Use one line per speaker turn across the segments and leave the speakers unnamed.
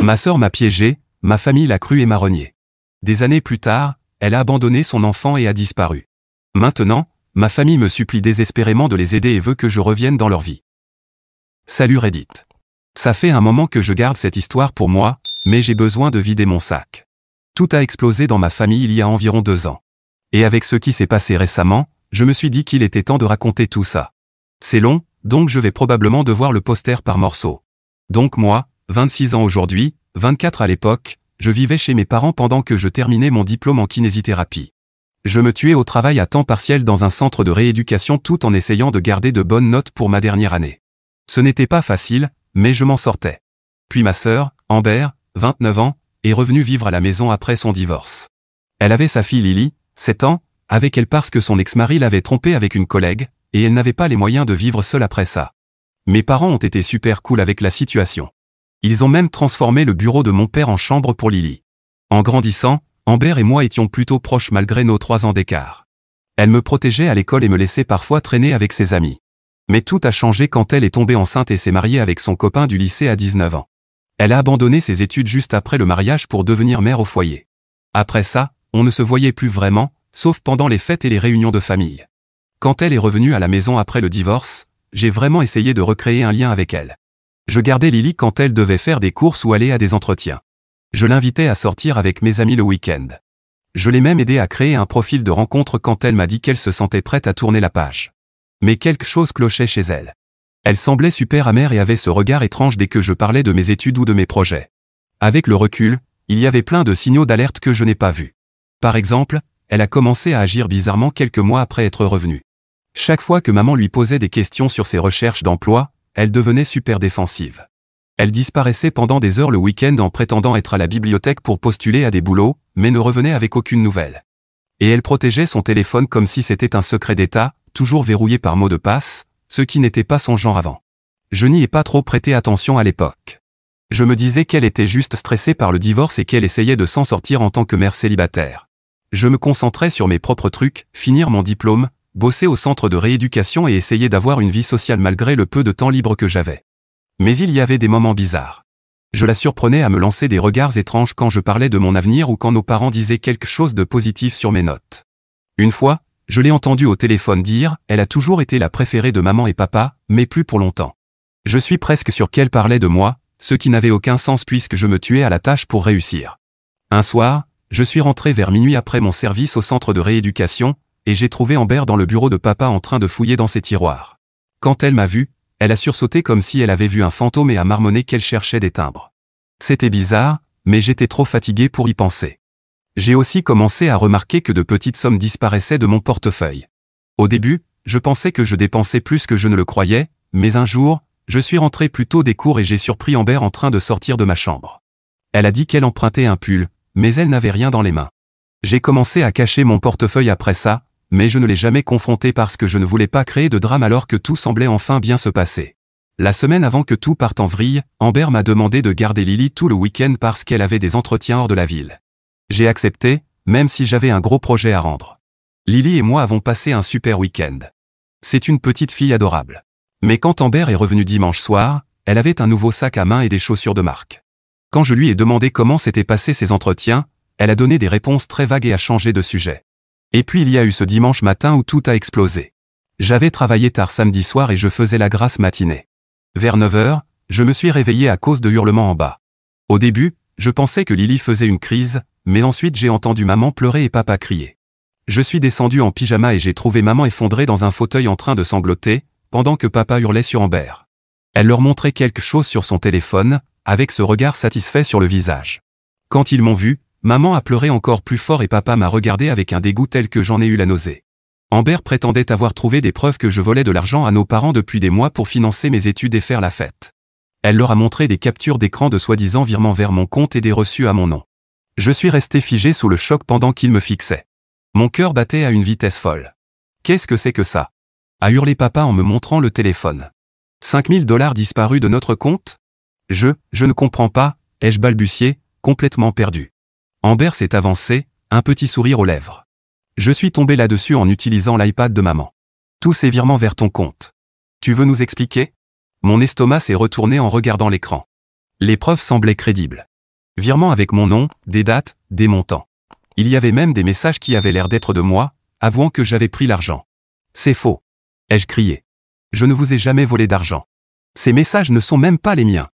Ma sœur m'a piégé, ma famille l'a cru et m'a renié. Des années plus tard, elle a abandonné son enfant et a disparu. Maintenant, ma famille me supplie désespérément de les aider et veut que je revienne dans leur vie. Salut Reddit. Ça fait un moment que je garde cette histoire pour moi, mais j'ai besoin de vider mon sac. Tout a explosé dans ma famille il y a environ 2 ans. Et avec ce qui s'est passé récemment, je me suis dit qu'il était temps de raconter tout ça. C'est long, donc je vais probablement devoir le poster par morceaux. Donc moi, 26 ans aujourd'hui, 24 à l'époque, je vivais chez mes parents pendant que je terminais mon diplôme en kinésithérapie. Je me tuais au travail à temps partiel dans un centre de rééducation tout en essayant de garder de bonnes notes pour ma dernière année. Ce n'était pas facile, mais je m'en sortais. Puis ma sœur, Amber, 29 ans, est revenue vivre à la maison après son divorce. Elle avait sa fille Lily, 7 ans, avec elle parce que son ex-mari l'avait trompée avec une collègue, et elle n'avait pas les moyens de vivre seule après ça. Mes parents ont été super cool avec la situation. Ils ont même transformé le bureau de mon père en chambre pour Lily. En grandissant, Amber et moi étions plutôt proches malgré nos 3 ans d'écart. Elle me protégeait à l'école et me laissait parfois traîner avec ses amis. Mais tout a changé quand elle est tombée enceinte et s'est mariée avec son copain du lycée à 19 ans. Elle a abandonné ses études juste après le mariage pour devenir mère au foyer. Après ça, on ne se voyait plus vraiment, sauf pendant les fêtes et les réunions de famille. Quand elle est revenue à la maison après le divorce, j'ai vraiment essayé de recréer un lien avec elle. Je gardais Lily quand elle devait faire des courses ou aller à des entretiens. Je l'invitais à sortir avec mes amis le week-end. Je l'ai même aidé à créer un profil de rencontre quand elle m'a dit qu'elle se sentait prête à tourner la page. Mais quelque chose clochait chez elle. Elle semblait super amère et avait ce regard étrange dès que je parlais de mes études ou de mes projets. Avec le recul, il y avait plein de signaux d'alerte que je n'ai pas vus. Par exemple, elle a commencé à agir bizarrement quelques mois après être revenue. Chaque fois que maman lui posait des questions sur ses recherches d'emploi, elle devenait super défensive. Elle disparaissait pendant des heures le week-end en prétendant être à la bibliothèque pour postuler à des boulots, mais ne revenait avec aucune nouvelle. Et elle protégeait son téléphone comme si c'était un secret d'État, toujours verrouillé par mot de passe, ce qui n'était pas son genre avant. Je n'y ai pas trop prêté attention à l'époque. Je me disais qu'elle était juste stressée par le divorce et qu'elle essayait de s'en sortir en tant que mère célibataire. Je me concentrais sur mes propres trucs, finir mon diplôme, bosser au centre de rééducation et essayer d'avoir une vie sociale malgré le peu de temps libre que j'avais. Mais il y avait des moments bizarres. Je la surprenais à me lancer des regards étranges quand je parlais de mon avenir ou quand nos parents disaient quelque chose de positif sur mes notes. Une fois, je l'ai entendue au téléphone dire « Elle a toujours été la préférée de maman et papa, mais plus pour longtemps. » Je suis presque sûr qu'elle parlait de moi, ce qui n'avait aucun sens puisque je me tuais à la tâche pour réussir. Un soir, je suis rentré vers minuit après mon service au centre de rééducation, et j'ai trouvé Amber dans le bureau de papa en train de fouiller dans ses tiroirs. Quand elle m'a vu, elle a sursauté comme si elle avait vu un fantôme et a marmonné qu'elle cherchait des timbres. C'était bizarre, mais j'étais trop fatigué pour y penser. J'ai aussi commencé à remarquer que de petites sommes disparaissaient de mon portefeuille. Au début, je pensais que je dépensais plus que je ne le croyais, mais un jour, je suis rentré plus tôt des cours et j'ai surpris Amber en train de sortir de ma chambre. Elle a dit qu'elle empruntait un pull, mais elle n'avait rien dans les mains. J'ai commencé à cacher mon portefeuille après ça, mais je ne l'ai jamais confronté parce que je ne voulais pas créer de drame alors que tout semblait enfin bien se passer. La semaine avant que tout parte en vrille, Amber m'a demandé de garder Lily tout le week-end parce qu'elle avait des entretiens hors de la ville. J'ai accepté, même si j'avais un gros projet à rendre. Lily et moi avons passé un super week-end. C'est une petite fille adorable. Mais quand Amber est revenue dimanche soir, elle avait un nouveau sac à main et des chaussures de marque. Quand je lui ai demandé comment s'étaient passés ses entretiens, elle a donné des réponses très vagues et a changé de sujet. Et puis il y a eu ce dimanche matin où tout a explosé. J'avais travaillé tard samedi soir et je faisais la grasse matinée. Vers 9 h, je me suis réveillé à cause de hurlements en bas. Au début, je pensais que Lily faisait une crise, mais ensuite j'ai entendu maman pleurer et papa crier. Je suis descendu en pyjama et j'ai trouvé maman effondrée dans un fauteuil en train de sangloter, pendant que papa hurlait sur Amber. Elle leur montrait quelque chose sur son téléphone, avec ce regard satisfait sur le visage. Quand ils m'ont vu, maman a pleuré encore plus fort et papa m'a regardé avec un dégoût tel que j'en ai eu la nausée. Amber prétendait avoir trouvé des preuves que je volais de l'argent à nos parents depuis des mois pour financer mes études et faire la fête. Elle leur a montré des captures d'écran de soi-disant virements vers mon compte et des reçus à mon nom. Je suis resté figé sous le choc pendant qu'ils me fixaient. Mon cœur battait à une vitesse folle. Qu'est-ce que c'est que ça? A hurlé papa en me montrant le téléphone. 5 000 $ disparus de notre compte? Je ne comprends pas, ai-je balbutié, complètement perdu. Amber s'est avancée, un petit sourire aux lèvres. Je suis tombé là-dessus en utilisant l'iPad de maman. Tous ces virements vers ton compte. Tu veux nous expliquer? Mon estomac s'est retourné en regardant l'écran. Les preuves semblaient crédibles. Virement avec mon nom, des dates, des montants. Il y avait même des messages qui avaient l'air d'être de moi, avouant que j'avais pris l'argent. C'est faux. Ai-je crié. Je ne vous ai jamais volé d'argent. Ces messages ne sont même pas les miens.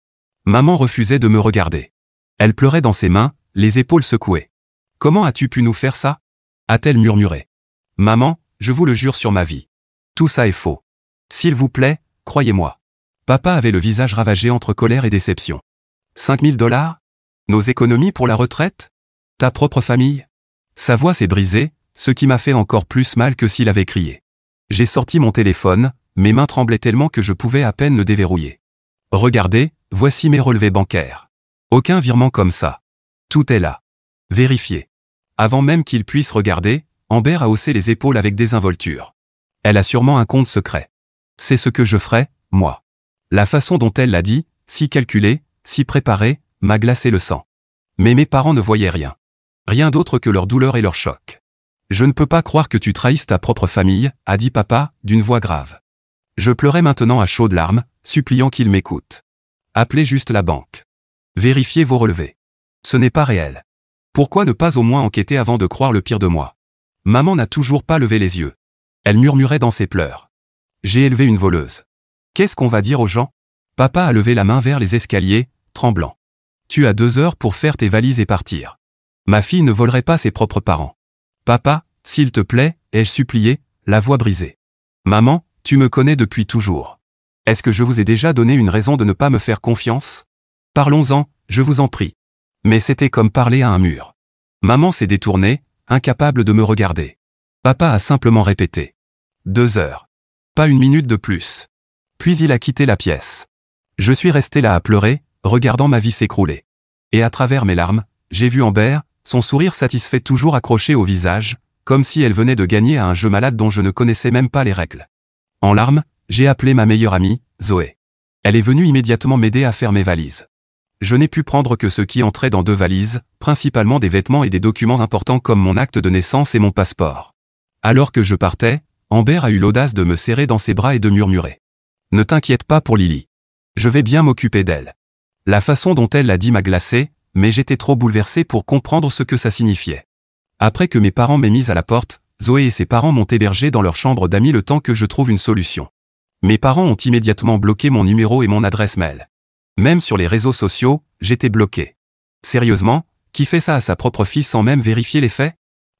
Maman refusait de me regarder. Elle pleurait dans ses mains, les épaules secouées. Comment as-tu pu nous faire ça? A-t-elle murmuré. Maman, je vous le jure sur ma vie. Tout ça est faux. S'il vous plaît, croyez-moi. Papa avait le visage ravagé entre colère et déception. 5 000 $? Nos économies pour la retraite? Ta propre famille? Sa voix s'est brisée, ce qui m'a fait encore plus mal que s'il avait crié. J'ai sorti mon téléphone, mes mains tremblaient tellement que je pouvais à peine le déverrouiller. Regardez, voici mes relevés bancaires. Aucun virement comme ça. Tout est là. Vérifiez. Avant même qu'il puisse regarder, Amber a haussé les épaules avec désinvolture. Elle a sûrement un compte secret. C'est ce que je ferai, moi. La façon dont elle l'a dit, si calculée, si préparée, m'a glacé le sang. Mais mes parents ne voyaient rien. Rien d'autre que leur douleur et leur choc. Je ne peux pas croire que tu trahisses ta propre famille, a dit papa, d'une voix grave. Je pleurais maintenant à chaudes larmes, suppliant qu'il m'écoute. Appelez juste la banque. Vérifiez vos relevés. Ce n'est pas réel. Pourquoi ne pas au moins enquêter avant de croire le pire de moi? Maman n'a toujours pas levé les yeux. Elle murmurait dans ses pleurs. J'ai élevé une voleuse. Qu'est-ce qu'on va dire aux gens? Papa a levé la main vers les escaliers, tremblant. Tu as 2 heures pour faire tes valises et partir. Ma fille ne volerait pas ses propres parents. Papa, s'il te plaît, ai-je supplié, la voix brisée. Maman, tu me connais depuis toujours. Est-ce que je vous ai déjà donné une raison de ne pas me faire confiance? Parlons-en, je vous en prie. Mais c'était comme parler à un mur. Maman s'est détournée, incapable de me regarder. Papa a simplement répété. 2 heures. Pas une minute de plus. Puis il a quitté la pièce. Je suis resté là à pleurer, regardant ma vie s'écrouler. Et à travers mes larmes, j'ai vu Amber, son sourire satisfait toujours accroché au visage, comme si elle venait de gagner à un jeu malade dont je ne connaissais même pas les règles. En larmes, j'ai appelé ma meilleure amie, Zoé. Elle est venue immédiatement m'aider à faire mes valises. Je n'ai pu prendre que ce qui entrait dans 2 valises, principalement des vêtements et des documents importants comme mon acte de naissance et mon passeport. Alors que je partais, Amber a eu l'audace de me serrer dans ses bras et de murmurer. Ne t'inquiète pas pour Lily. Je vais bien m'occuper d'elle. La façon dont elle l'a dit m'a glacé, mais j'étais trop bouleversé pour comprendre ce que ça signifiait. Après que mes parents m'aient mise à la porte, Zoé et ses parents m'ont hébergé dans leur chambre d'amis le temps que je trouve une solution. Mes parents ont immédiatement bloqué mon numéro et mon adresse mail. Même sur les réseaux sociaux, j'étais bloqué. Sérieusement, qui fait ça à sa propre fille sans même vérifier les faits?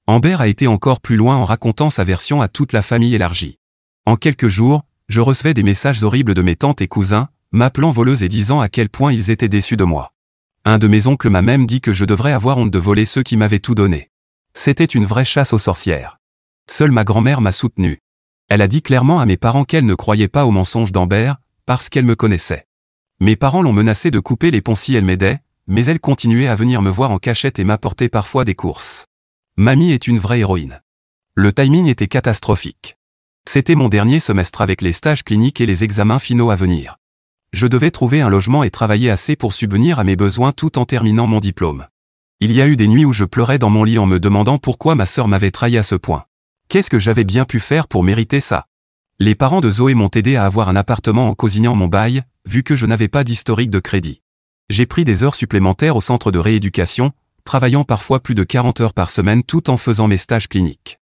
Amber a été encore plus loin en racontant sa version à toute la famille élargie. En quelques jours, je recevais des messages horribles de mes tantes et cousins, m'appelant voleuse et disant à quel point ils étaient déçus de moi. Un de mes oncles m'a même dit que je devrais avoir honte de voler ceux qui m'avaient tout donné. C'était une vraie chasse aux sorcières. Seule ma grand-mère m'a soutenu. Elle a dit clairement à mes parents qu'elle ne croyait pas aux mensonges d'Amber, parce qu'elle me connaissait. Mes parents l'ont menacée de couper les ponts si elle m'aidait, mais elle continuait à venir me voir en cachette et m'apporter parfois des courses. Mamie est une vraie héroïne. Le timing était catastrophique. C'était mon dernier semestre avec les stages cliniques et les examens finaux à venir. Je devais trouver un logement et travailler assez pour subvenir à mes besoins tout en terminant mon diplôme. Il y a eu des nuits où je pleurais dans mon lit en me demandant pourquoi ma sœur m'avait trahi à ce point. Qu'est-ce que j'avais bien pu faire pour mériter ça? Les parents de Zoé m'ont aidé à avoir un appartement en cosignant mon bail, vu que je n'avais pas d'historique de crédit. J'ai pris des heures supplémentaires au centre de rééducation, travaillant parfois plus de 40 heures par semaine tout en faisant mes stages cliniques.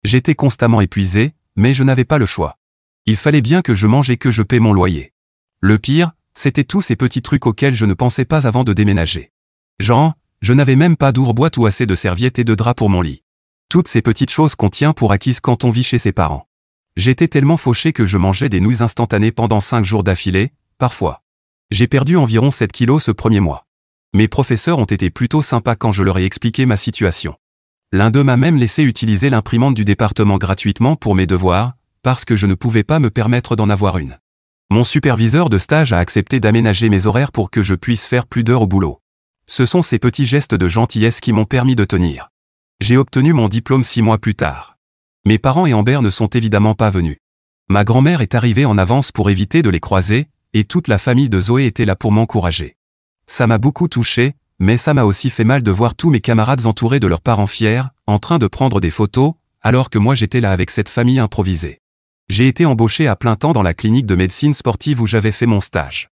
J'étais constamment épuisé, mais je n'avais pas le choix. Il fallait bien que je mange et que je paie mon loyer. Le pire, c'était tous ces petits trucs auxquels je ne pensais pas avant de déménager. Genre, je n'avais même pas d'ouvre-boîte ou assez de serviettes et de draps pour mon lit. Toutes ces petites choses qu'on tient pour acquises quand on vit chez ses parents. J'étais tellement fauché que je mangeais des nouilles instantanées pendant 5 jours d'affilée, parfois. J'ai perdu environ 7 kilos ce premier mois. Mes professeurs ont été plutôt sympas quand je leur ai expliqué ma situation. L'un d'eux m'a même laissé utiliser l'imprimante du département gratuitement pour mes devoirs, parce que je ne pouvais pas me permettre d'en avoir une. Mon superviseur de stage a accepté d'aménager mes horaires pour que je puisse faire plus d'heures au boulot. Ce sont ces petits gestes de gentillesse qui m'ont permis de tenir. J'ai obtenu mon diplôme 6 mois plus tard. Mes parents et Amber ne sont évidemment pas venus. Ma grand-mère est arrivée en avance pour éviter de les croiser, et toute la famille de Zoé était là pour m'encourager. Ça m'a beaucoup touché, mais ça m'a aussi fait mal de voir tous mes camarades entourés de leurs parents fiers, en train de prendre des photos, alors que moi j'étais là avec cette famille improvisée. J'ai été embauché à plein temps dans la clinique de médecine sportive où j'avais fait mon stage.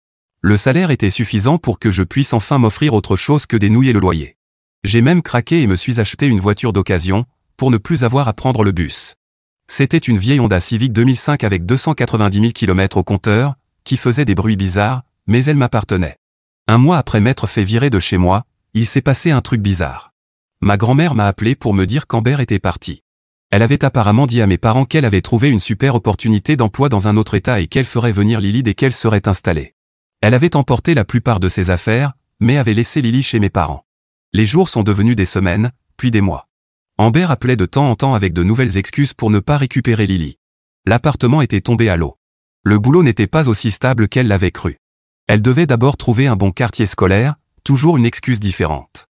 Le salaire était suffisant pour que je puisse enfin m'offrir autre chose que des nouilles et le loyer. J'ai même craqué et me suis acheté une voiture d'occasion, pour ne plus avoir à prendre le bus. C'était une vieille Honda Civic 2005 avec 290 000 km au compteur, qui faisait des bruits bizarres, mais elle m'appartenait. Un mois après m'être fait virer de chez moi, il s'est passé un truc bizarre. Ma grand-mère m'a appelé pour me dire qu'Amber était partie. Elle avait apparemment dit à mes parents qu'elle avait trouvé une super opportunité d'emploi dans un autre état et qu'elle ferait venir Lily dès qu'elle serait installée. Elle avait emporté la plupart de ses affaires, mais avait laissé Lily chez mes parents. Les jours sont devenus des semaines, puis des mois. Amber appelait de temps en temps avec de nouvelles excuses pour ne pas récupérer Lily. L'appartement était tombé à l'eau. Le boulot n'était pas aussi stable qu'elle l'avait cru. Elle devait d'abord trouver un bon quartier scolaire, toujours une excuse différente.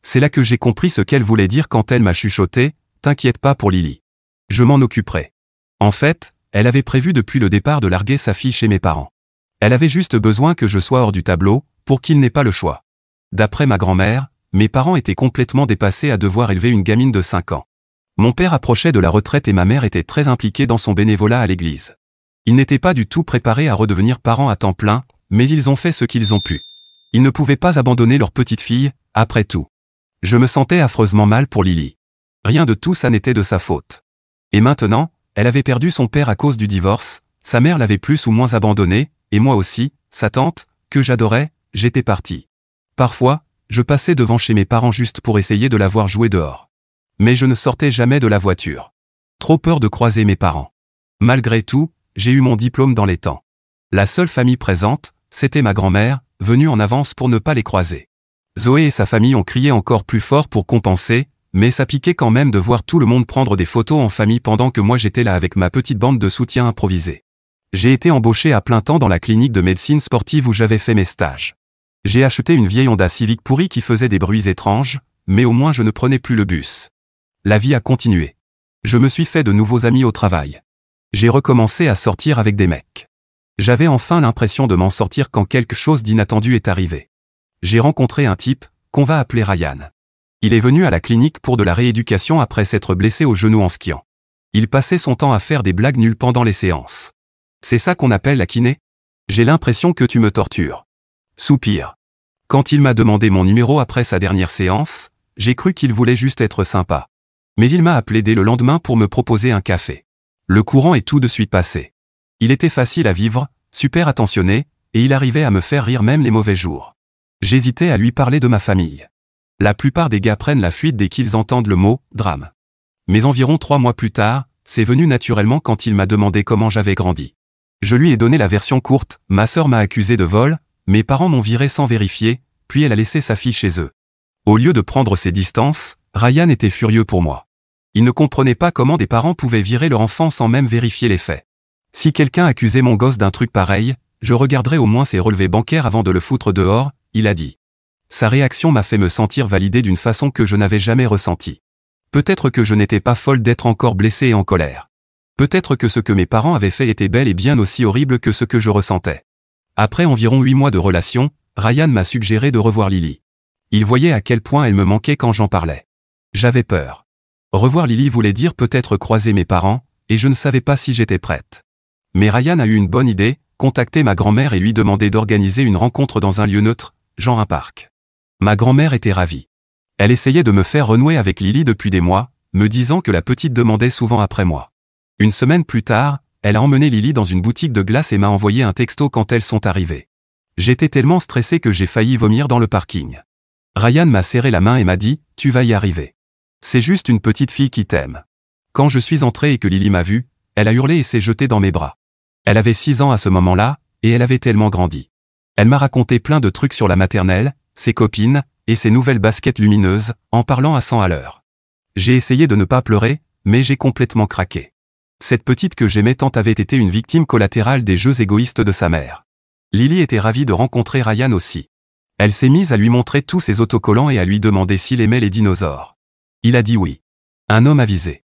C'est là que j'ai compris ce qu'elle voulait dire quand elle m'a chuchoté « T'inquiète pas pour Lily. Je m'en occuperai ». En fait, elle avait prévu depuis le départ de larguer sa fille chez mes parents. Elle avait juste besoin que je sois hors du tableau, pour qu'il n'ait pas le choix. D'après ma grand-mère, mes parents étaient complètement dépassés à devoir élever une gamine de 5 ans. Mon père approchait de la retraite et ma mère était très impliquée dans son bénévolat à l'église. Ils n'étaient pas du tout préparés à redevenir parents à temps plein, mais ils ont fait ce qu'ils ont pu. Ils ne pouvaient pas abandonner leur petite fille, après tout. Je me sentais affreusement mal pour Lily. Rien de tout ça n'était de sa faute. Et maintenant, elle avait perdu son père à cause du divorce, sa mère l'avait plus ou moins abandonnée, et moi aussi, sa tante, que j'adorais, j'étais parti. Parfois, je passais devant chez mes parents juste pour essayer de la voir jouer dehors. Mais je ne sortais jamais de la voiture. Trop peur de croiser mes parents. Malgré tout, j'ai eu mon diplôme dans les temps. La seule famille présente, c'était ma grand-mère, venue en avance pour ne pas les croiser. Zoé et sa famille ont crié encore plus fort pour compenser, mais ça piquait quand même de voir tout le monde prendre des photos en famille pendant que moi j'étais là avec ma petite bande de soutien improvisée. J'ai été embauché à plein temps dans la clinique de médecine sportive où j'avais fait mes stages. J'ai acheté une vieille Honda Civic pourrie qui faisait des bruits étranges, mais au moins je ne prenais plus le bus. La vie a continué. Je me suis fait de nouveaux amis au travail. J'ai recommencé à sortir avec des mecs. J'avais enfin l'impression de m'en sortir quand quelque chose d'inattendu est arrivé. J'ai rencontré un type, qu'on va appeler Ryan. Il est venu à la clinique pour de la rééducation après s'être blessé au genou en skiant. Il passait son temps à faire des blagues nulles pendant les séances. C'est ça qu'on appelle la kiné? J'ai l'impression que tu me tortures. Soupir. Quand il m'a demandé mon numéro après sa dernière séance, j'ai cru qu'il voulait juste être sympa. Mais il m'a appelé dès le lendemain pour me proposer un café. Le courant est tout de suite passé. Il était facile à vivre, super attentionné, et il arrivait à me faire rire même les mauvais jours. J'hésitais à lui parler de ma famille. La plupart des gars prennent la fuite dès qu'ils entendent le mot « drame ». Mais environ 3 mois plus tard, c'est venu naturellement quand il m'a demandé comment j'avais grandi. Je lui ai donné la version courte, ma sœur m'a accusé de vol, mes parents m'ont viré sans vérifier, puis elle a laissé sa fille chez eux. Au lieu de prendre ses distances, Ryan était furieux pour moi. Il ne comprenait pas comment des parents pouvaient virer leur enfant sans même vérifier les faits. Si quelqu'un accusait mon gosse d'un truc pareil, je regarderais au moins ses relevés bancaires avant de le foutre dehors, il a dit. Sa réaction m'a fait me sentir validé d'une façon que je n'avais jamais ressentie. Peut-être que je n'étais pas folle d'être encore blessé et en colère. Peut-être que ce que mes parents avaient fait était bel et bien aussi horrible que ce que je ressentais. Après environ 8 mois de relation, Ryan m'a suggéré de revoir Lily. Il voyait à quel point elle me manquait quand j'en parlais. J'avais peur. Revoir Lily voulait dire peut-être croiser mes parents, et je ne savais pas si j'étais prête. Mais Ryan a eu une bonne idée, contacter ma grand-mère et lui demander d'organiser une rencontre dans un lieu neutre, genre un parc. Ma grand-mère était ravie. Elle essayait de me faire renouer avec Lily depuis des mois, me disant que la petite demandait souvent après moi. Une semaine plus tard, elle a emmené Lily dans une boutique de glace et m'a envoyé un texto quand elles sont arrivées. J'étais tellement stressé que j'ai failli vomir dans le parking. Ryan m'a serré la main et m'a dit « Tu vas y arriver. C'est juste une petite fille qui t'aime. » Quand je suis entré et que Lily m'a vu, elle a hurlé et s'est jetée dans mes bras. Elle avait 6 ans à ce moment-là, et elle avait tellement grandi. Elle m'a raconté plein de trucs sur la maternelle, ses copines, et ses nouvelles baskets lumineuses, en parlant à 100 à l'heure. J'ai essayé de ne pas pleurer, mais j'ai complètement craqué. Cette petite que j'aimais tant avait été une victime collatérale des jeux égoïstes de sa mère. Lily était ravie de rencontrer Ryan aussi. Elle s'est mise à lui montrer tous ses autocollants et à lui demander s'il aimait les dinosaures. Il a dit oui. Un homme avisé.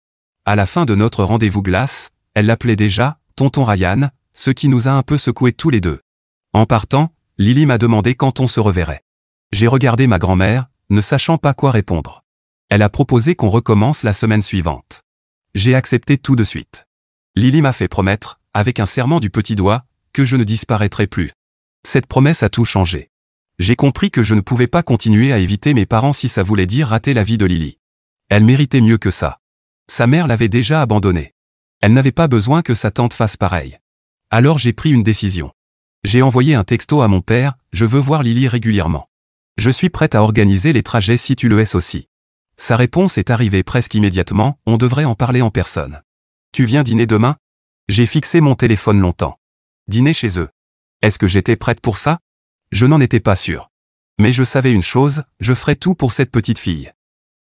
À la fin de notre rendez-vous glace, elle l'appelait déjà « Tonton Ryan », ce qui nous a un peu secoués tous les deux. En partant, Lily m'a demandé quand on se reverrait. J'ai regardé ma grand-mère, ne sachant pas quoi répondre. Elle a proposé qu'on recommence la semaine suivante. J'ai accepté tout de suite. Lily m'a fait promettre, avec un serrement du petit doigt, que je ne disparaîtrais plus. Cette promesse a tout changé. J'ai compris que je ne pouvais pas continuer à éviter mes parents si ça voulait dire rater la vie de Lily. Elle méritait mieux que ça. Sa mère l'avait déjà abandonnée. Elle n'avait pas besoin que sa tante fasse pareil. Alors j'ai pris une décision. J'ai envoyé un texto à mon père, je veux voir Lily régulièrement. Je suis prête à organiser les trajets si tu le es aussi. Sa réponse est arrivée presque immédiatement, on devrait en parler en personne. Tu viens dîner demain? J'ai fixé mon téléphone longtemps. Dîner chez eux. Est-ce que j'étais prête pour ça? Je n'en étais pas sûr. Mais je savais une chose, je ferais tout pour cette petite fille.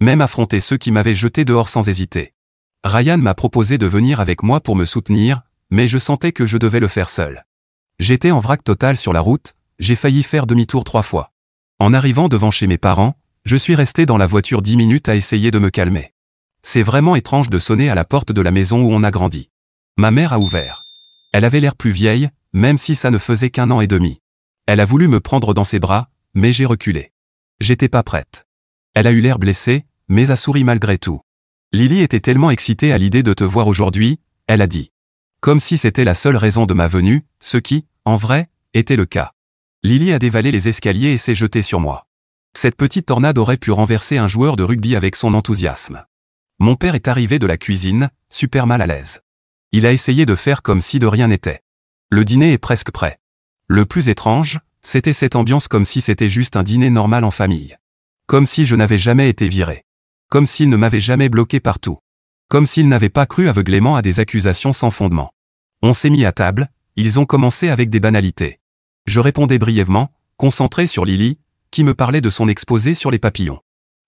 Même affronter ceux qui m'avaient jeté dehors sans hésiter. Ryan m'a proposé de venir avec moi pour me soutenir, mais je sentais que je devais le faire seul. J'étais en vrac total sur la route, j'ai failli faire demi-tour 3 fois. En arrivant devant chez mes parents, je suis resté dans la voiture 10 minutes à essayer de me calmer. C'est vraiment étrange de sonner à la porte de la maison où on a grandi. Ma mère a ouvert. Elle avait l'air plus vieille, même si ça ne faisait qu'1 an et demi. Elle a voulu me prendre dans ses bras, mais j'ai reculé. J'étais pas prête. Elle a eu l'air blessée, mais a souri malgré tout. Lily était tellement excitée à l'idée de te voir aujourd'hui, elle a dit. Comme si c'était la seule raison de ma venue, ce qui, en vrai, était le cas. Lily a dévalé les escaliers et s'est jetée sur moi. Cette petite tornade aurait pu renverser un joueur de rugby avec son enthousiasme. Mon père est arrivé de la cuisine, super mal à l'aise. Il a essayé de faire comme si de rien n'était. Le dîner est presque prêt. Le plus étrange, c'était cette ambiance comme si c'était juste un dîner normal en famille. Comme si je n'avais jamais été viré. Comme s'il ne m'avait jamais bloqué partout. Comme s'il n'avait pas cru aveuglément à des accusations sans fondement. On s'est mis à table, ils ont commencé avec des banalités. Je répondais brièvement, concentré sur Lily, qui me parlait de son exposé sur les papillons.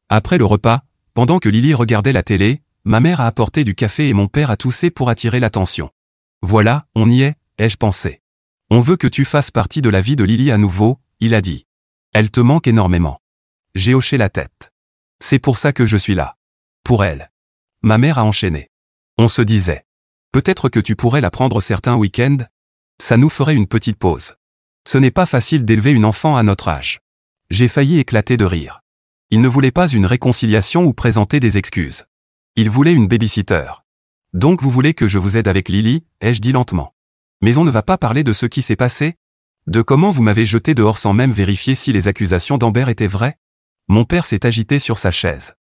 Après le repas, pendant que Lily regardait la télé, ma mère a apporté du café et mon père a toussé pour attirer l'attention. Voilà, on y est, ai-je pensé. On veut que tu fasses partie de la vie de Lily à nouveau, il a dit. Elle te manque énormément. J'ai hoché la tête. C'est pour ça que je suis là. Pour elle. Ma mère a enchaîné. On se disait. Peut-être que tu pourrais la prendre certains week-ends? Ça nous ferait une petite pause. Ce n'est pas facile d'élever une enfant à notre âge. J'ai failli éclater de rire. Il ne voulait pas une réconciliation ou présenter des excuses. Il voulait une babysitter. Donc vous voulez que je vous aide avec Lily, ai-je dit lentement. Mais on ne va pas parler de ce qui s'est passé? De comment vous m'avez jeté dehors sans même vérifier si les accusations d'Amber étaient vraies? Mon père s'est agité sur sa chaise.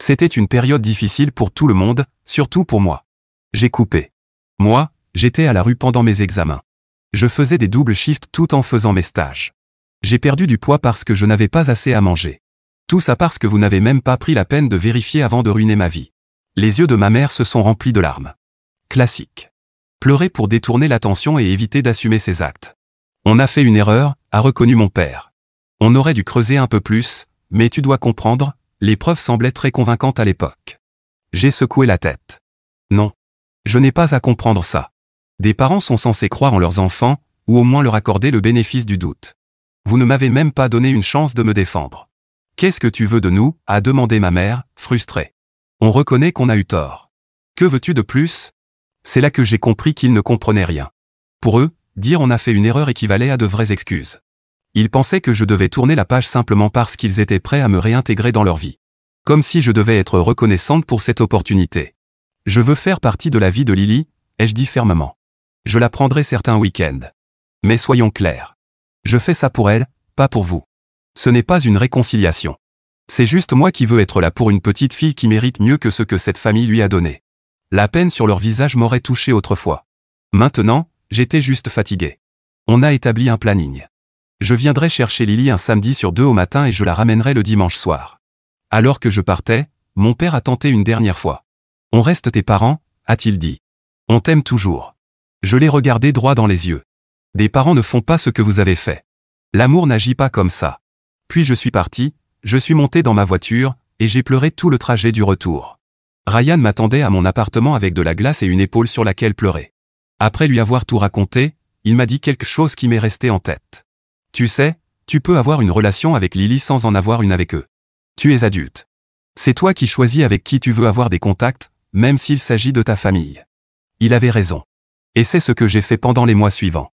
C'était une période difficile pour tout le monde, surtout pour moi. J'ai coupé. Moi, j'étais à la rue pendant mes examens. Je faisais des doubles shifts tout en faisant mes stages. J'ai perdu du poids parce que je n'avais pas assez à manger. Tout ça parce que vous n'avez même pas pris la peine de vérifier avant de ruiner ma vie. Les yeux de ma mère se sont remplis de larmes. Classique. Pleurer pour détourner l'attention et éviter d'assumer ses actes. On a fait une erreur, a reconnu mon père. On aurait dû creuser un peu plus, mais tu dois comprendre, les preuves semblaient très convaincantes à l'époque. J'ai secoué la tête. Non. Je n'ai pas à comprendre ça. Des parents sont censés croire en leurs enfants, ou au moins leur accorder le bénéfice du doute. Vous ne m'avez même pas donné une chance de me défendre. Qu'est-ce que tu veux de nous, a demandé ma mère, frustrée. On reconnaît qu'on a eu tort. Que veux-tu de plus? C'est là que j'ai compris qu'ils ne comprenaient rien. Pour eux, dire on a fait une erreur équivalait à de vraies excuses. Ils pensaient que je devais tourner la page simplement parce qu'ils étaient prêts à me réintégrer dans leur vie. Comme si je devais être reconnaissante pour cette opportunité. Je veux faire partie de la vie de Lily, ai-je dit fermement. Je la prendrai certains week-ends. Mais soyons clairs. Je fais ça pour elle, pas pour vous. Ce n'est pas une réconciliation. C'est juste moi qui veux être là pour une petite fille qui mérite mieux que ce que cette famille lui a donné. La peine sur leur visage m'aurait touché autrefois. Maintenant, j'étais juste fatigué. On a établi un planning. Je viendrai chercher Lily un samedi sur 2 au matin et je la ramènerai le dimanche soir. Alors que je partais, mon père a tenté une dernière fois. On reste tes parents, a-t-il dit. On t'aime toujours. Je l'ai regardé droit dans les yeux. Des parents ne font pas ce que vous avez fait. L'amour n'agit pas comme ça. Puis je suis parti, je suis monté dans ma voiture, et j'ai pleuré tout le trajet du retour. Ryan m'attendait à mon appartement avec de la glace et une épaule sur laquelle pleurer. Après lui avoir tout raconté, il m'a dit quelque chose qui m'est resté en tête. Tu sais, tu peux avoir une relation avec Lily sans en avoir une avec eux. Tu es adulte. C'est toi qui choisis avec qui tu veux avoir des contacts, même s'il s'agit de ta famille. Il avait raison. Et c'est ce que j'ai fait pendant les mois suivants.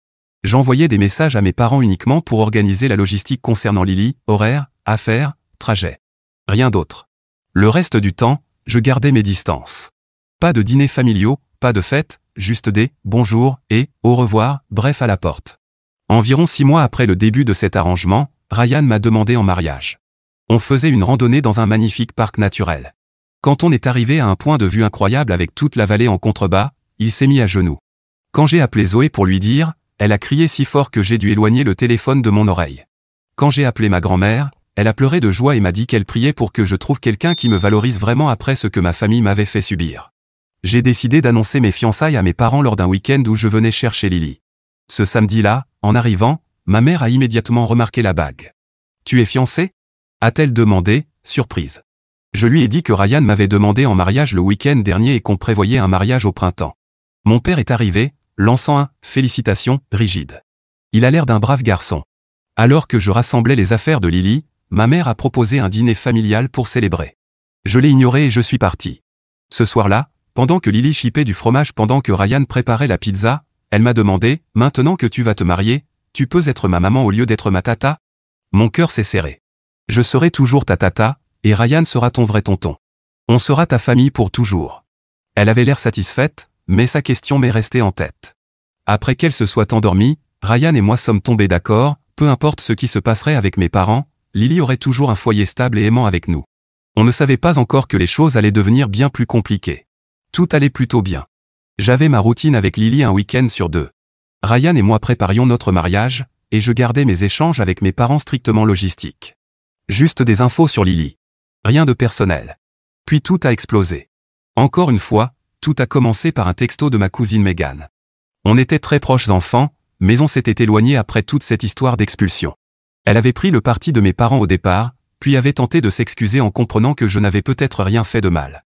J'envoyais des messages à mes parents uniquement pour organiser la logistique concernant Lily, horaire, affaires, trajet. Rien d'autre. Le reste du temps, je gardais mes distances. Pas de dîners familiaux, pas de fêtes, juste des « bonjour » et « au revoir », bref à la porte. Environ 6 mois après le début de cet arrangement, Ryan m'a demandé en mariage. On faisait une randonnée dans un magnifique parc naturel. Quand on est arrivé à un point de vue incroyable avec toute la vallée en contrebas, il s'est mis à genoux. Quand j'ai appelé Zoé pour lui dire, elle a crié si fort que j'ai dû éloigner le téléphone de mon oreille. Quand j'ai appelé ma grand-mère, elle a pleuré de joie et m'a dit qu'elle priait pour que je trouve quelqu'un qui me valorise vraiment après ce que ma famille m'avait fait subir. J'ai décidé d'annoncer mes fiançailles à mes parents lors d'un week-end où je venais chercher Lily. Ce samedi-là, en arrivant, ma mère a immédiatement remarqué la bague. « Tu es fiancé ?» a-t-elle demandé, surprise. Je lui ai dit que Ryan m'avait demandé en mariage le week-end dernier et qu'on prévoyait un mariage au printemps. Mon père est arrivé, lançant un « félicitations » rigide. Il a l'air d'un brave garçon. Alors que je rassemblais les affaires de Lily, ma mère a proposé un dîner familial pour célébrer. Je l'ai ignoré et je suis parti. Ce soir-là, pendant que Lily chipait du fromage pendant que Ryan préparait la pizza, elle m'a demandé « Maintenant que tu vas te marier, tu peux être ma maman au lieu d'être ma tata ?» Mon cœur s'est serré. Je serai toujours ta tata, et Ryan sera ton vrai tonton. On sera ta famille pour toujours. Elle avait l'air satisfaite, mais sa question m'est restée en tête. Après qu'elle se soit endormie, Ryan et moi sommes tombés d'accord, peu importe ce qui se passerait avec mes parents, Lily aurait toujours un foyer stable et aimant avec nous. On ne savait pas encore que les choses allaient devenir bien plus compliquées. Tout allait plutôt bien. J'avais ma routine avec Lily un week-end sur 2. Ryan et moi préparions notre mariage, et je gardais mes échanges avec mes parents strictement logistiques. Juste des infos sur Lily. Rien de personnel. Puis tout a explosé. Encore une fois, tout a commencé par un texto de ma cousine Megan. On était très proches enfants, mais on s'était éloignés après toute cette histoire d'expulsion. Elle avait pris le parti de mes parents au départ, puis avait tenté de s'excuser en comprenant que je n'avais peut-être rien fait de mal.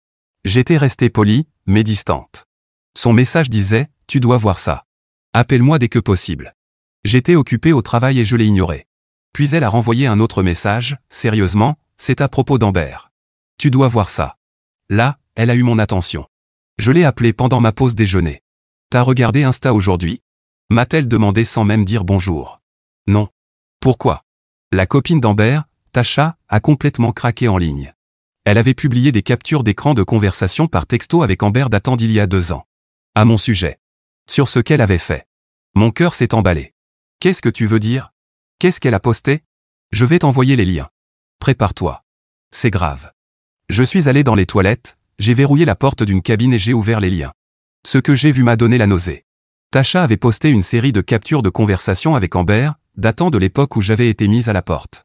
J'étais restée polie, mais distante. Son message disait « Tu dois voir ça. Appelle-moi dès que possible. » J'étais occupé au travail et je l'ai ignoré. Puis elle a renvoyé un autre message « Sérieusement, c'est à propos d'Amber. Tu dois voir ça. » Là, elle a eu mon attention. Je l'ai appelée pendant ma pause déjeuner. « T'as regardé Insta aujourd'hui ?» m'a-t-elle demandé sans même dire bonjour. Non. Pourquoi? La copine d'Amber, Tasha, a complètement craqué en ligne. Elle avait publié des captures d'écran de conversation par texto avec Amber datant d'il y a 2 ans. À mon sujet. Sur ce qu'elle avait fait. Mon cœur s'est emballé. Qu'est-ce que tu veux dire? Qu'est-ce qu'elle a posté? Je vais t'envoyer les liens. Prépare-toi. C'est grave. Je suis allé dans les toilettes, j'ai verrouillé la porte d'une cabine et j'ai ouvert les liens. Ce que j'ai vu m'a donné la nausée. Tasha avait posté une série de captures de conversation avec Amber, datant de l'époque où j'avais été mise à la porte.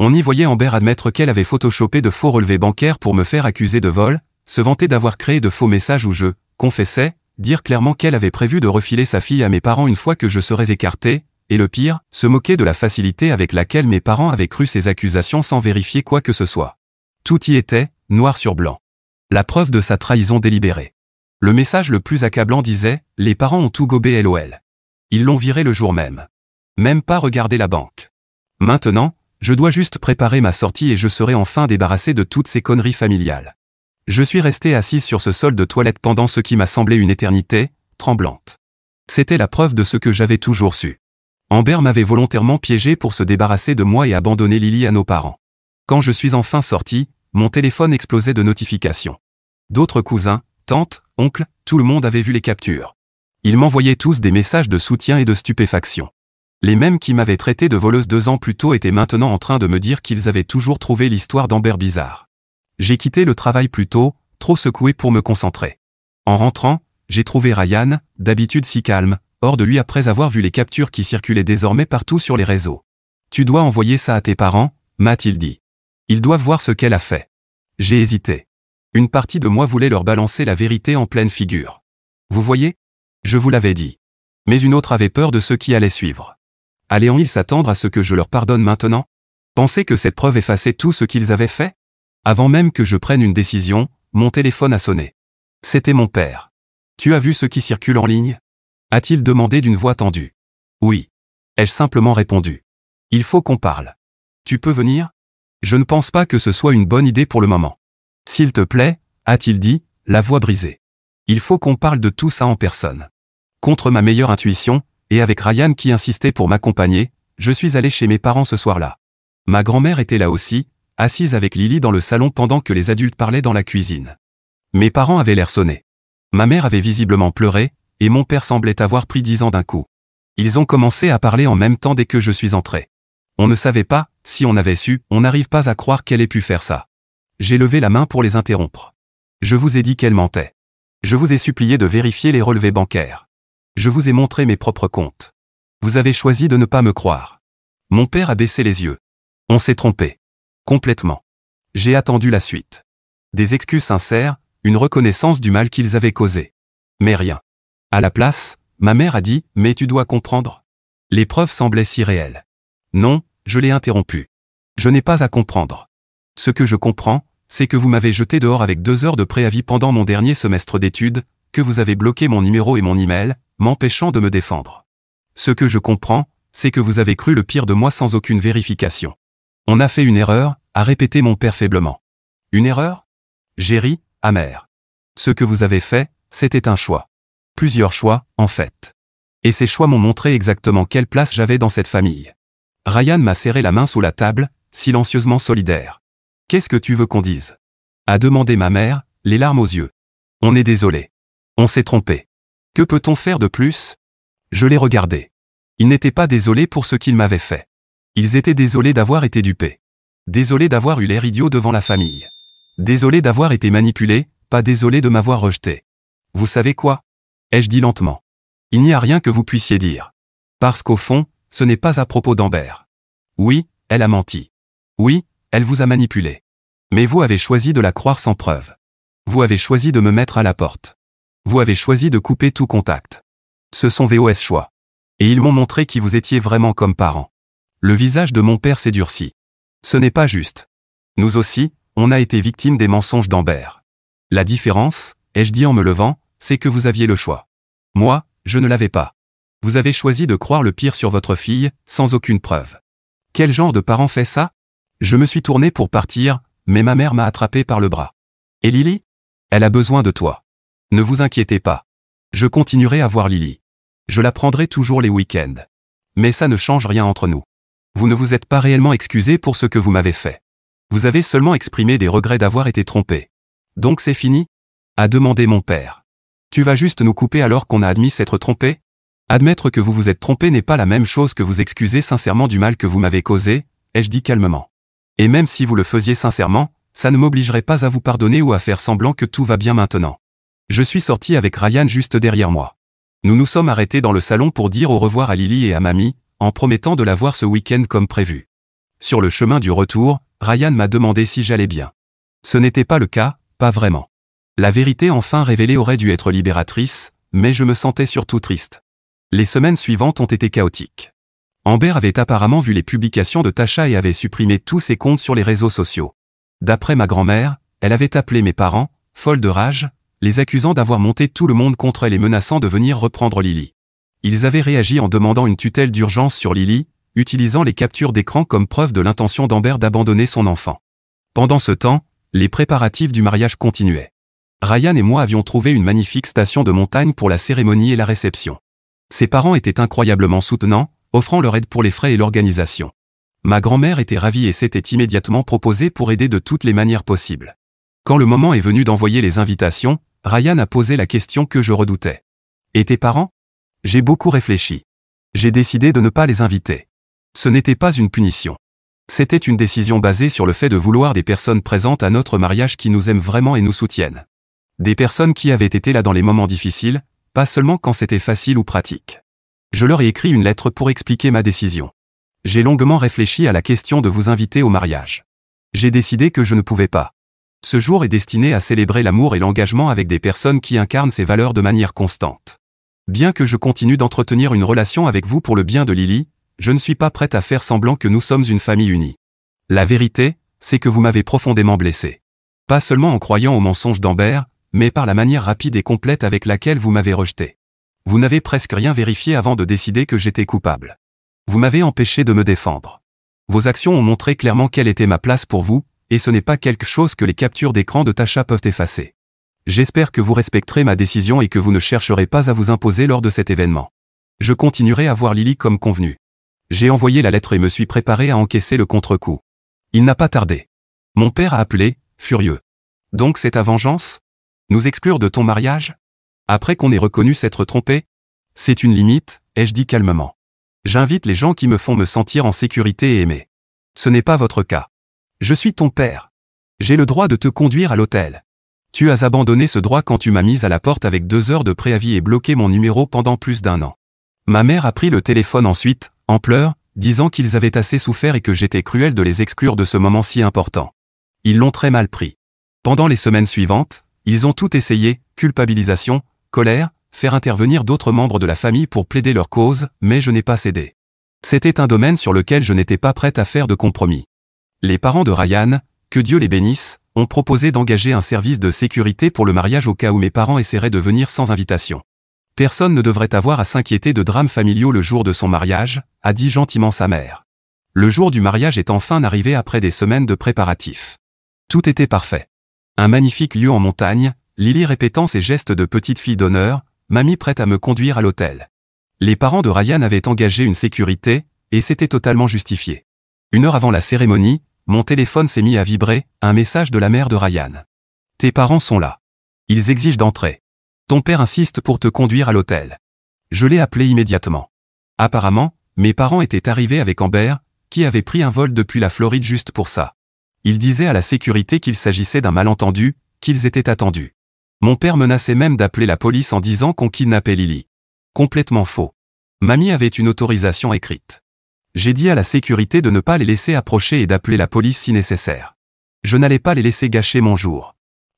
On y voyait Amber admettre qu'elle avait photoshopé de faux relevés bancaires pour me faire accuser de vol, se vanter d'avoir créé de faux messages où je confessais, dire clairement qu'elle avait prévu de refiler sa fille à mes parents une fois que je serais écarté, et le pire, se moquer de la facilité avec laquelle mes parents avaient cru ces accusations sans vérifier quoi que ce soit. Tout y était, noir sur blanc. La preuve de sa trahison délibérée. Le message le plus accablant disait « Les parents ont tout gobé LOL. Ils l'ont viré le jour même. Même pas regardé la banque. Maintenant, je dois juste préparer ma sortie et je serai enfin débarrassé de toutes ces conneries familiales. » Je suis resté assise sur ce sol de toilette pendant ce qui m'a semblé une éternité, tremblante. C'était la preuve de ce que j'avais toujours su. Amber m'avait volontairement piégé pour se débarrasser de moi et abandonner Lily à nos parents. Quand je suis enfin sorti, mon téléphone explosait de notifications. D'autres cousins, tantes, oncles, tout le monde avait vu les captures. Ils m'envoyaient tous des messages de soutien et de stupéfaction. Les mêmes qui m'avaient traité de voleuse 2 ans plus tôt étaient maintenant en train de me dire qu'ils avaient toujours trouvé l'histoire d'Amber bizarre. J'ai quitté le travail plus tôt, trop secoué pour me concentrer. En rentrant, j'ai trouvé Ryan, d'habitude si calme, hors de lui après avoir vu les captures qui circulaient désormais partout sur les réseaux. « Tu dois envoyer ça à tes parents » m'a-t-il dit. « Ils doivent voir ce qu'elle a fait. » J'ai hésité. Une partie de moi voulait leur balancer la vérité en pleine figure. Vous voyez? Je vous l'avais dit. Mais une autre avait peur de ce qui allait suivre. Allaient-ils s'attendre à ce que je leur pardonne maintenant? Penser que cette preuve effaçait tout ce qu'ils avaient fait? Avant même que je prenne une décision, mon téléphone a sonné. C'était mon père. « Tu as vu ce qui circule en ligne » a-t-il demandé d'une voix tendue. « Oui. » ai-je simplement répondu. « Il faut qu'on parle. Tu peux venir? Je ne pense pas que ce soit une bonne idée pour le moment. »« S'il te plaît, » a-t-il dit, la voix brisée. « Il faut qu'on parle de tout ça en personne. » Contre ma meilleure intuition, et avec Ryan qui insistait pour m'accompagner, je suis allé chez mes parents ce soir-là. Ma grand-mère était là aussi, assise avec Lily dans le salon pendant que les adultes parlaient dans la cuisine. Mes parents avaient l'air sonnés. Ma mère avait visiblement pleuré, et mon père semblait avoir pris 10 ans d'un coup. Ils ont commencé à parler en même temps dès que je suis entré. On ne savait pas, si on avait su, on n'arrive pas à croire qu'elle ait pu faire ça. J'ai levé la main pour les interrompre. Je vous ai dit qu'elle mentait. Je vous ai supplié de vérifier les relevés bancaires. Je vous ai montré mes propres comptes. Vous avez choisi de ne pas me croire. Mon père a baissé les yeux. On s'est trompé. Complètement. J'ai attendu la suite. Des excuses sincères, une reconnaissance du mal qu'ils avaient causé. Mais rien. À la place, ma mère a dit « Mais tu dois comprendre ». Les preuves semblaient si réelles. Non, je l'ai interrompu. Je n'ai pas à comprendre. Ce que je comprends, c'est que vous m'avez jeté dehors avec 2 heures de préavis pendant mon dernier semestre d'études, que vous avez bloqué mon numéro et mon email, m'empêchant de me défendre. Ce que je comprends, c'est que vous avez cru le pire de moi sans aucune vérification. On a fait une erreur, a répété mon père faiblement. Une erreur? J'ai ri, amer. Ce que vous avez fait, c'était un choix. Plusieurs choix, en fait. Et ces choix m'ont montré exactement quelle place j'avais dans cette famille. Ryan m'a serré la main sous la table, silencieusement solidaire. « Qu'est-ce que tu veux qu'on dise ?» a demandé ma mère, les larmes aux yeux. « On est désolé. On s'est trompé. Que peut-on faire de plus ?» Je les regardais. Ils n'étaient pas désolés pour ce qu'ils m'avaient fait. Ils étaient désolés d'avoir été dupés. Désolés d'avoir eu l'air idiot devant la famille. Désolés d'avoir été manipulés, pas désolés de m'avoir rejeté. « Vous savez quoi ?» ai-je dit lentement. « Il n'y a rien que vous puissiez dire. Parce qu'au fond, ce n'est pas à propos d'Amber. Oui, elle a menti. Oui, elle vous a manipulé. Mais vous avez choisi de la croire sans preuve. Vous avez choisi de me mettre à la porte. Vous avez choisi de couper tout contact. Ce sont vos choix. Et ils m'ont montré qui vous étiez vraiment comme parents. » Le visage de mon père s'est durci. Ce n'est pas juste. Nous aussi, on a été victimes des mensonges d'Amber. La différence, ai-je dit en me levant, c'est que vous aviez le choix. Moi, je ne l'avais pas. Vous avez choisi de croire le pire sur votre fille, sans aucune preuve. Quel genre de parent fait ça? Je me suis tourné pour partir, mais ma mère m'a attrapé par le bras. Et Lily? Elle a besoin de toi. Ne vous inquiétez pas. Je continuerai à voir Lily. Je la prendrai toujours les week-ends. Mais ça ne change rien entre nous. Vous ne vous êtes pas réellement excusé pour ce que vous m'avez fait. Vous avez seulement exprimé des regrets d'avoir été trompé. Donc c'est fini? A demandé mon père. Tu vas juste nous couper alors qu'on a admis s'être trompé? Admettre que vous vous êtes trompé n'est pas la même chose que vous excuser sincèrement du mal que vous m'avez causé, ai-je dit calmement. Et même si vous le faisiez sincèrement, ça ne m'obligerait pas à vous pardonner ou à faire semblant que tout va bien maintenant. Je suis sorti avec Ryan juste derrière moi. Nous nous sommes arrêtés dans le salon pour dire au revoir à Lily et à Mamie, en promettant de la voir ce week-end comme prévu. Sur le chemin du retour, Ryan m'a demandé si j'allais bien. Ce n'était pas le cas, pas vraiment. La vérité enfin révélée aurait dû être libératrice, mais je me sentais surtout triste. Les semaines suivantes ont été chaotiques. Amber avait apparemment vu les publications de Tasha et avait supprimé tous ses comptes sur les réseaux sociaux. D'après ma grand-mère, elle avait appelé mes parents, folle de rage, les accusant d'avoir monté tout le monde contre elle et menaçant de venir reprendre Lily. Ils avaient réagi en demandant une tutelle d'urgence sur Lily, utilisant les captures d'écran comme preuve de l'intention d'Amber d'abandonner son enfant. Pendant ce temps, les préparatifs du mariage continuaient. Ryan et moi avions trouvé une magnifique station de montagne pour la cérémonie et la réception. Ses parents étaient incroyablement soutenants, offrant leur aide pour les frais et l'organisation. Ma grand-mère était ravie et s'était immédiatement proposée pour aider de toutes les manières possibles. Quand le moment est venu d'envoyer les invitations, Ryan a posé la question que je redoutais. « Et tes parents ?» J'ai beaucoup réfléchi. J'ai décidé de ne pas les inviter. Ce n'était pas une punition. C'était une décision basée sur le fait de vouloir des personnes présentes à notre mariage qui nous aiment vraiment et nous soutiennent. Des personnes qui avaient été là dans les moments difficiles, pas seulement quand c'était facile ou pratique. Je leur ai écrit une lettre pour expliquer ma décision. J'ai longuement réfléchi à la question de vous inviter au mariage. J'ai décidé que je ne pouvais pas. Ce jour est destiné à célébrer l'amour et l'engagement avec des personnes qui incarnent ces valeurs de manière constante. Bien que je continue d'entretenir une relation avec vous pour le bien de Lily, je ne suis pas prête à faire semblant que nous sommes une famille unie. La vérité, c'est que vous m'avez profondément blessé. Pas seulement en croyant aux mensonges d'Amber, mais par la manière rapide et complète avec laquelle vous m'avez rejeté. Vous n'avez presque rien vérifié avant de décider que j'étais coupable. Vous m'avez empêché de me défendre. Vos actions ont montré clairement quelle était ma place pour vous, et ce n'est pas quelque chose que les captures d'écran de Tasha peuvent effacer. J'espère que vous respecterez ma décision et que vous ne chercherez pas à vous imposer lors de cet événement. Je continuerai à voir Lily comme convenu. J'ai envoyé la lettre et me suis préparé à encaisser le contre-coup. Il n'a pas tardé. Mon père a appelé, furieux. Donc c'est ta vengeance? Nous exclure de ton mariage? Après qu'on ait reconnu s'être trompé? C'est une limite, ai-je dit calmement. J'invite les gens qui me font me sentir en sécurité et aimé. Ce n'est pas votre cas. Je suis ton père. J'ai le droit de te conduire à l'hôtel. Tu as abandonné ce droit quand tu m'as mise à la porte avec 2 heures de préavis et bloqué mon numéro pendant plus d'1 an. Ma mère a pris le téléphone ensuite, en pleurs, disant qu'ils avaient assez souffert et que j'étais cruel de les exclure de ce moment si important. Ils l'ont très mal pris. Pendant les semaines suivantes, ils ont tout essayé, culpabilisation, colère, faire intervenir d'autres membres de la famille pour plaider leur cause, mais je n'ai pas cédé. C'était un domaine sur lequel je n'étais pas prête à faire de compromis. Les parents de Ryan, que Dieu les bénisse, ont proposé d'engager un service de sécurité pour le mariage au cas où mes parents essaieraient de venir sans invitation. Personne ne devrait avoir à s'inquiéter de drames familiaux le jour de son mariage, a dit gentiment sa mère. Le jour du mariage est enfin arrivé après des semaines de préparatifs. Tout était parfait. Un magnifique lieu en montagne, Lily répétant ses gestes de petite fille d'honneur, mamie prête à me conduire à l'hôtel. Les parents de Ryan avaient engagé une sécurité, et c'était totalement justifié. 1 heure avant la cérémonie, mon téléphone s'est mis à vibrer, un message de la mère de Ryan. Tes parents sont là. Ils exigent d'entrer. Ton père insiste pour te conduire à l'hôtel. Je l'ai appelé immédiatement. Apparemment, mes parents étaient arrivés avec Amber, qui avait pris un vol depuis la Floride juste pour ça. Ils disaient à la sécurité qu'il s'agissait d'un malentendu, qu'ils étaient attendus. Mon père menaçait même d'appeler la police en disant qu'on kidnappait Lily. Complètement faux. Mamie avait une autorisation écrite. J'ai dit à la sécurité de ne pas les laisser approcher et d'appeler la police si nécessaire. Je n'allais pas les laisser gâcher mon jour.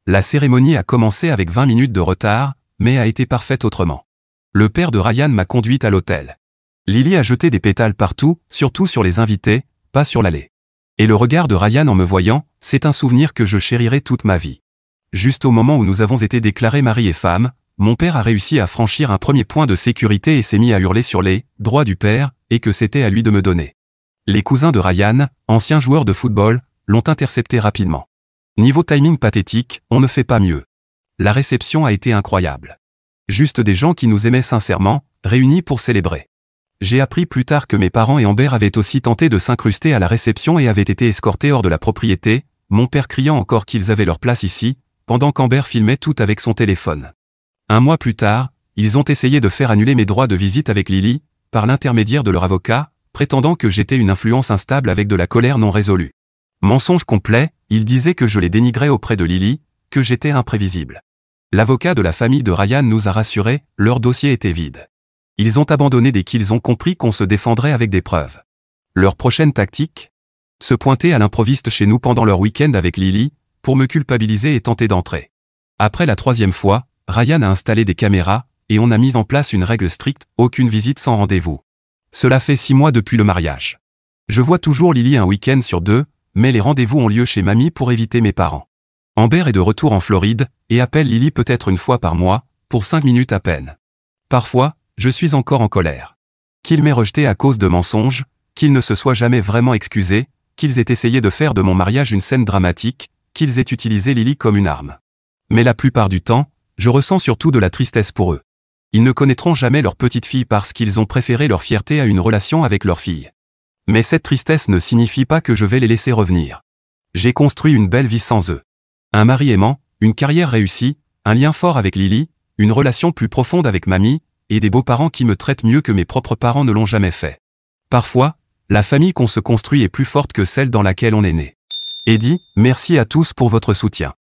La cérémonie a commencé avec 20 minutes de retard, mais a été parfaite autrement. Le père de Ryan m'a conduite à l'hôtel. Lily a jeté des pétales partout, surtout sur les invités, pas sur l'allée. Et le regard de Ryan en me voyant, c'est un souvenir que je chérirai toute ma vie. Juste au moment où nous avons été déclarés mari et femme, mon père a réussi à franchir un premier point de sécurité et s'est mis à hurler sur les droits du père, et que c'était à lui de me donner. Les cousins de Ryan, anciens joueurs de football, l'ont intercepté rapidement. Niveau timing pathétique, on ne fait pas mieux. La réception a été incroyable. Juste des gens qui nous aimaient sincèrement, réunis pour célébrer. J'ai appris plus tard que mes parents et Amber avaient aussi tenté de s'incruster à la réception et avaient été escortés hors de la propriété, mon père criant encore qu'ils avaient leur place ici, pendant qu'Amber filmait tout avec son téléphone. 1 mois plus tard, ils ont essayé de faire annuler mes droits de visite avec Lily, par l'intermédiaire de leur avocat, prétendant que j'étais une influence instable avec de la colère non résolue. Mensonge complet, ils disaient que je les dénigrais auprès de Lily, que j'étais imprévisible. L'avocat de la famille de Ryan nous a rassurés, leur dossier était vide. Ils ont abandonné dès qu'ils ont compris qu'on se défendrait avec des preuves. Leur prochaine tactique ? Se pointer à l'improviste chez nous pendant leur week-end avec Lily, pour me culpabiliser et tenter d'entrer. Après la 3e fois, Ryan a installé des caméras, et on a mis en place une règle stricte, aucune visite sans rendez-vous. Cela fait 6 mois depuis le mariage. Je vois toujours Lily un week-end sur 2, mais les rendez-vous ont lieu chez mamie pour éviter mes parents. Amber est de retour en Floride, et appelle Lily peut-être 1 fois par mois, pour 5 minutes à peine. Parfois, je suis encore en colère. Qu'il m'ait rejeté à cause de mensonges, qu'ils ne se soient jamais vraiment excusés, qu'ils aient essayé de faire de mon mariage une scène dramatique, qu'ils aient utilisé Lily comme une arme. Mais la plupart du temps, je ressens surtout de la tristesse pour eux. Ils ne connaîtront jamais leur petite fille parce qu'ils ont préféré leur fierté à une relation avec leur fille. Mais cette tristesse ne signifie pas que je vais les laisser revenir. J'ai construit une belle vie sans eux. Un mari aimant, une carrière réussie, un lien fort avec Lily, une relation plus profonde avec mamie, et des beaux-parents qui me traitent mieux que mes propres parents ne l'ont jamais fait. Parfois, la famille qu'on se construit est plus forte que celle dans laquelle on est né. Eddie, merci à tous pour votre soutien.